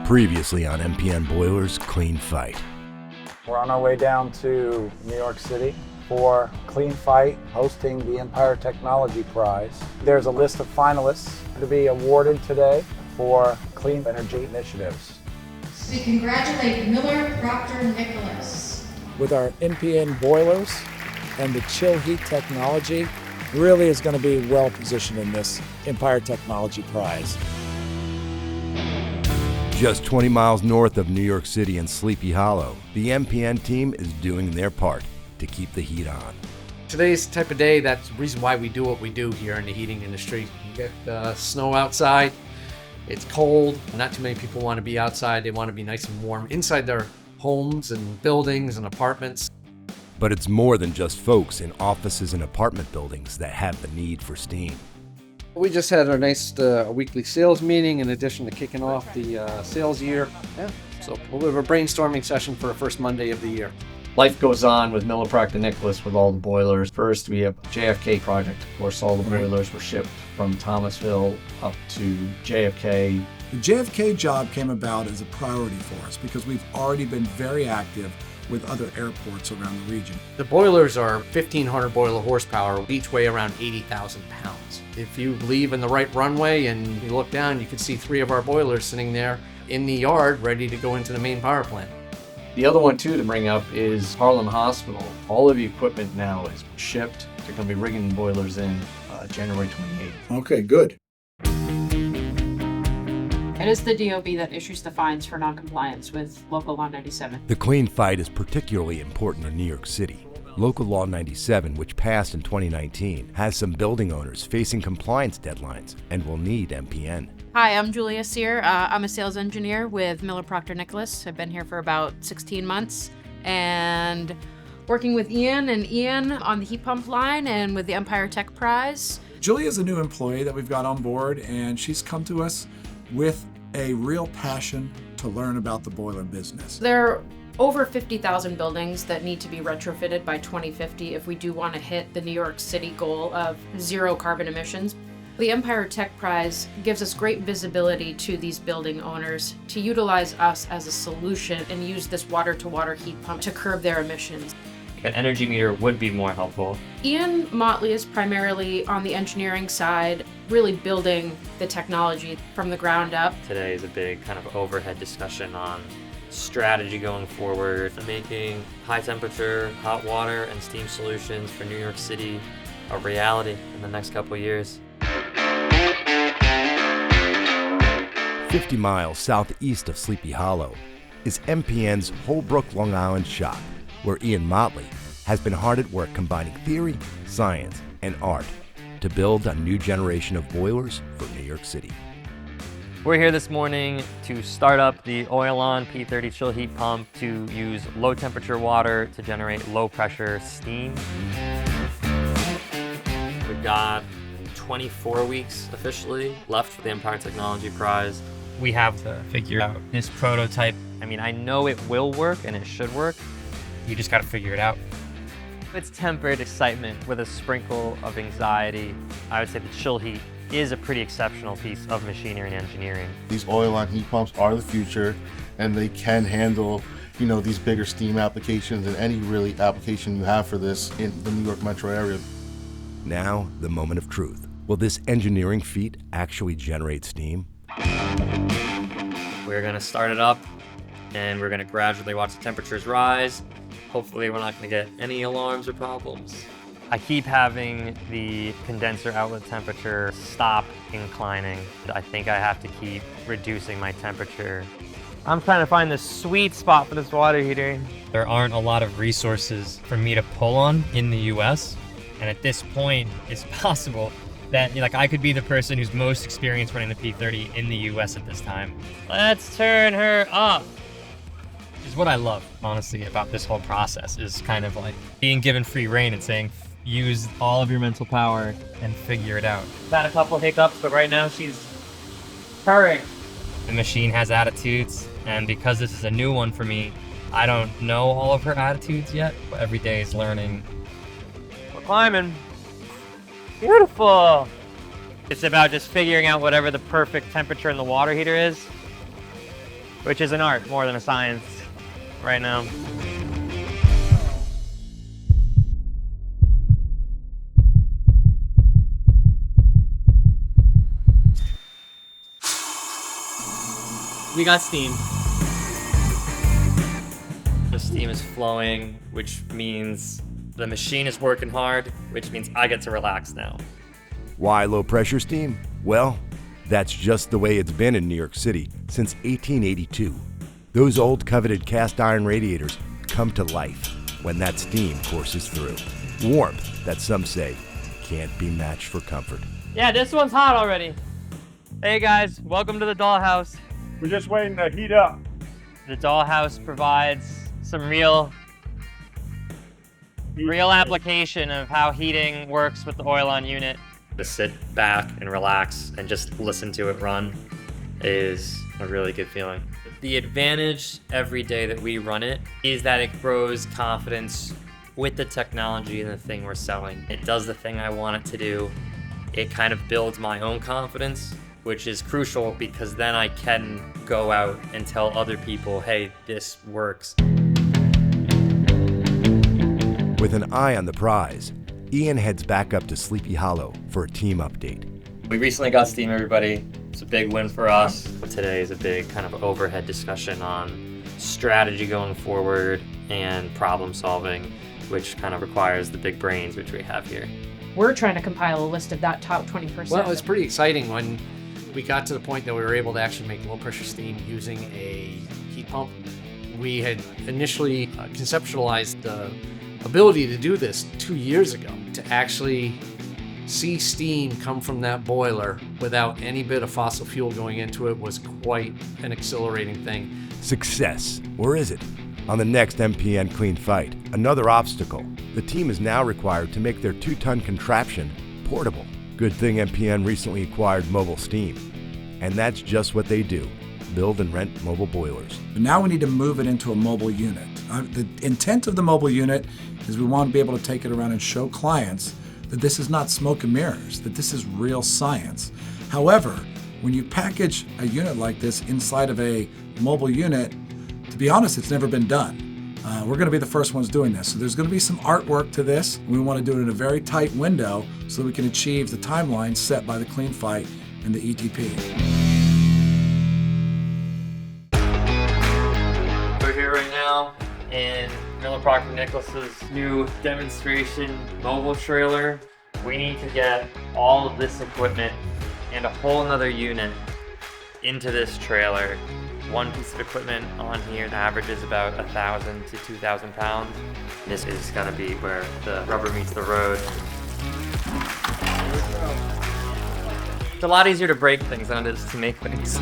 Previously on MPN Boilers Clean Fight. We're on our way down to New York City for Clean Fight, hosting the Empire Technology Prize. There's a list of finalists to be awarded today for clean energy initiatives. We congratulate Miller Proctor Nickolas. With our MPN boilers and the ChillHeat technology, really is going to be well positioned in this Empire Technology Prize. Just 20 miles north of New York City in Sleepy Hollow, the MPN team is doing their part to keep the heat on. Today's the type of day, that's the reason why we do what we do here in the heating industry. You get snow outside, it's cold, not too many people want to be outside, they want to be nice and warm inside their homes and buildings and apartments. But it's more than just folks in offices and apartment buildings that have the need for steam. We just had our nice weekly sales meeting in addition to kicking off the sales year. Yeah, so we'll have a brainstorming session for the first Monday of the year. Life goes on with Miller Proctor Nickolas with all the boilers. First, we have JFK project. Of course, all the boilers were shipped from Thomasville up to JFK. The JFK job came about as a priority for us because we've already been very active with other airports around the region. The boilers are 1,500 boiler horsepower, each weigh around 80,000 pounds. If you leave in the right runway and you look down, you can see 3 of our boilers sitting there in the yard ready to go into the main power plant. The other one too to bring up is Harlem Hospital. All of the equipment now is shipped. They're going to be rigging the boilers in January 28th. Okay, good. It is the DOB that issues the fines for noncompliance with Local Law 97. The Clean Fight is particularly important in New York City. Local Law 97, which passed in 2019, has some building owners facing compliance deadlines and will need MPN. Hi, I'm Julia Sear. I'm a sales engineer with Miller Proctor Nickolas. I've been here for about 16 months and working with Ian on the heat pump line and with the Empire Tech Prize. Julia's a new employee that we've got on board, and she's come to us with a real passion to learn about the boiler business. There are over 50,000 buildings that need to be retrofitted by 2050 if we do want to hit the New York City goal of zero carbon emissions. The Empire Tech Prize gives us great visibility to these building owners to utilize us as a solution and use this water-to-water heat pump to curb their emissions. An energy meter would be more helpful. Ian Motley is primarily on the engineering side, really building the technology from the ground up. Today is a big kind of overhead discussion on strategy going forward, making high temperature, hot water and steam solutions for New York City a reality in the next couple of years. 50 miles southeast of Sleepy Hollow is MPN's Holbrook, Long Island shop, where Ian Motley has been hard at work combining theory, science, and art to build a new generation of boilers for New York City. We're here this morning to start up the Oilon P30 chill heat pump to use low temperature water to generate low pressure steam. We've got 24 weeks officially left for the Empire Technology Prize. We have to figure out this prototype. I mean, I know it will work and it should work. You just got to figure it out. It's tempered excitement with a sprinkle of anxiety. I would say the ChillHeat is a pretty exceptional piece of machinery and engineering. These Oilon heat pumps are the future, and they can handle, these bigger steam applications and any really application you have for this in the New York metro area. Now, the moment of truth. Will this engineering feat actually generate steam? We're gonna start it up, and we're gonna gradually watch the temperatures rise. Hopefully we're not gonna get any alarms or problems. I keep having the condenser outlet temperature stop inclining. I think I have to keep reducing my temperature. I'm trying to find the sweet spot for this water heater. There aren't a lot of resources for me to pull on in the US. And at this point, it's possible that I could be the person who's most experienced running the P30 in the US at this time. Let's turn her up. Is what I love, honestly, about this whole process is kind of like being given free rein and saying, use all of your mental power and figure it out. Had a couple hiccups, but right now she's purring. The machine has attitudes, and because this is a new one for me, I don't know all of her attitudes yet, but every day is learning. We're climbing. Beautiful. It's about just figuring out whatever the perfect temperature in the water heater is. which is an art more than a science right now. We got steam. The steam is flowing, which means the machine is working hard, which means I get to relax now. Why low pressure steam? Well, that's just the way it's been in New York City since 1882. Those old coveted cast iron radiators come to life when that steam courses through. Warmth that some say can't be matched for comfort. Yeah, this one's hot already. Hey guys, welcome to the dollhouse. We're just waiting to heat up. The dollhouse provides some real application of how heating works with the Oilon unit. To sit back and relax and just listen to it run is a really good feeling. The advantage every day that we run it is that it grows confidence with the technology and the thing we're selling. It does the thing I want it to do. It kind of builds my own confidence, which is crucial because then I can go out and tell other people, hey, this works. With an eye on the prize, Ian heads back up to Sleepy Hollow for a team update. We recently got steam, everybody. It's a big win for us. Today is a big kind of overhead discussion on strategy going forward and problem solving, which kind of requires the big brains, which we have here. We're trying to compile a list of that top 20%. Well, it's pretty exciting when we got to the point that we were able to actually make low pressure steam using a heat pump. We had initially conceptualized the ability to do this 2 years ago. To actually see steam come from that boiler without any bit of fossil fuel going into it was quite an exhilarating thing. Success, or is it? On the next MPN Clean Fight, another obstacle. The team is now required to make their 2-ton contraption portable. Good thing MPN recently acquired Mobile Steam. And that's just what they do, build and rent mobile boilers. But now we need to move it into a mobile unit. The intent of the mobile unit is we want to be able to take it around and show clients that this is not smoke and mirrors, that this is real science. However, when you package a unit like this inside of a mobile unit, to be honest, it's never been done. We're going to be the first ones doing this. So there's going to be some artwork to this. We want to do it in a very tight window so that we can achieve the timeline set by the Clean Fight and the ETP. We're here right now in Miller Proctor Nickolas's new demonstration mobile trailer. We need to get all of this equipment and a whole nother unit into this trailer. One piece of equipment on here averages about 1,000 to 2,000 pounds. This is gonna be where the rubber meets the road. It's a lot easier to break things than it is to make things.